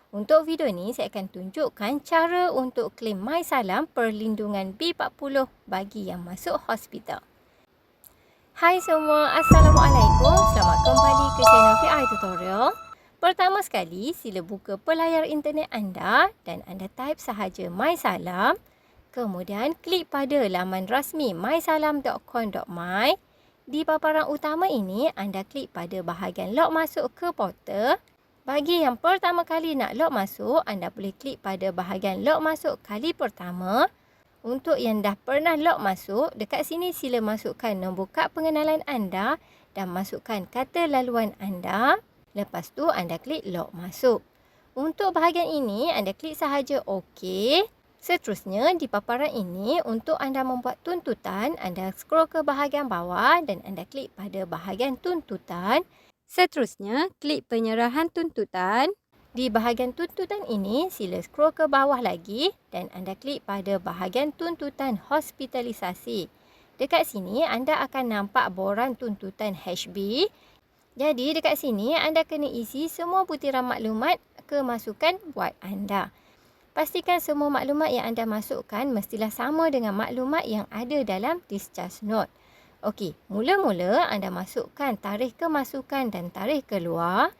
Untuk video ni, saya akan tunjukkan cara untuk claim MySalam perlindungan B40 bagi yang masuk hospital. Hai semua, Assalamualaikum. Selamat kembali ke channel PI Tutorial. Pertama sekali, sila buka pelayar internet anda dan anda type sahaja MySalam. Kemudian, klik pada laman rasmi mysalam.com.my. Di paparan utama ini, anda klik pada bahagian log masuk ke portal. Bagi yang pertama kali nak log masuk, anda boleh klik pada bahagian log masuk kali pertama. Untuk yang dah pernah log masuk, dekat sini sila masukkan nombor kad pengenalan anda dan masukkan kata laluan anda. Lepas tu anda klik log masuk. Untuk bahagian ini, anda klik sahaja OK. Seterusnya, di paparan ini, untuk anda membuat tuntutan, anda scroll ke bahagian bawah dan anda klik pada bahagian tuntutan. Seterusnya, klik penyerahan tuntutan. Di bahagian tuntutan ini, sila scroll ke bawah lagi dan anda klik pada bahagian tuntutan hospitalisasi. Dekat sini, anda akan nampak borang tuntutan HB. Jadi, dekat sini, anda kena isi semua butiran maklumat kemasukan wad anda. Pastikan semua maklumat yang anda masukkan mestilah sama dengan maklumat yang ada dalam discharge note. Okey, mula-mula anda masukkan tarikh kemasukan dan tarikh keluar.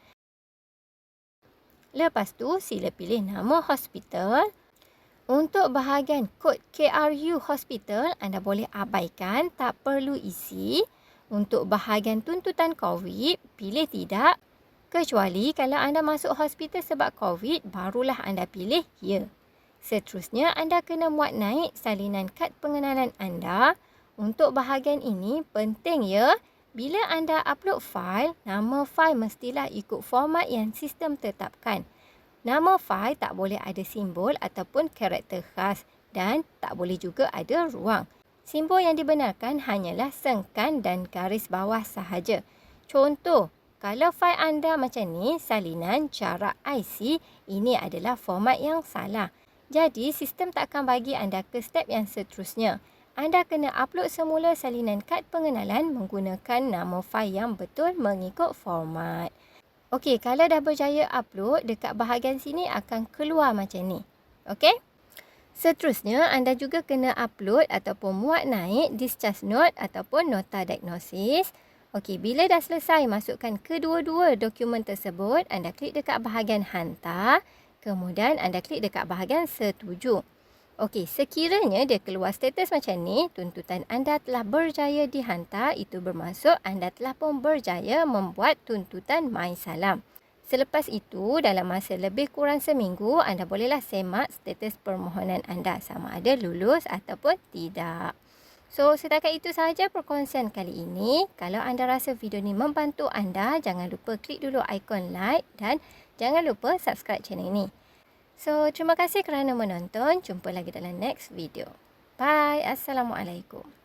Lepas tu, sila pilih nama hospital. Untuk bahagian kod KRU hospital, anda boleh abaikan, tak perlu isi. Untuk bahagian tuntutan COVID, pilih tidak. Kecuali kalau anda masuk hospital sebab COVID, barulah anda pilih ya. Seterusnya, anda kena muat naik salinan kad pengenalan anda. Untuk bahagian ini, penting ya, bila anda upload fail, nama fail mestilah ikut format yang sistem tetapkan. Nama fail tak boleh ada simbol ataupun karakter khas dan tak boleh juga ada ruang. Simbol yang dibenarkan hanyalah sengkan dan garis bawah sahaja. Contoh, kalau fail anda macam ni, salinan jarak IC, ini adalah format yang salah. Jadi, sistem tak akan bagi anda ke step yang seterusnya. Anda kena upload semula salinan kad pengenalan menggunakan nama fail yang betul mengikut format. Okey, kalau dah berjaya upload, dekat bahagian sini akan keluar macam ni. Okey? Seterusnya, anda juga kena upload ataupun muat naik discharge note ataupun nota diagnosis. Okey, bila dah selesai masukkan kedua-dua dokumen tersebut, anda klik dekat bahagian hantar. Kemudian anda klik dekat bahagian setuju. Okey, sekiranya dia keluar status macam ni, tuntutan anda telah berjaya dihantar, itu bermaksud anda telah pun berjaya membuat tuntutan MySalam. Selepas itu, dalam masa lebih kurang seminggu, anda bolehlah semak status permohonan anda sama ada lulus ataupun tidak. So, setakat itu sahaja perkongsian kali ini. Kalau anda rasa video ni membantu anda, jangan lupa klik dulu ikon like dan jangan lupa subscribe channel ini. So, terima kasih kerana menonton. Jumpa lagi dalam next video. Bye. Assalamualaikum.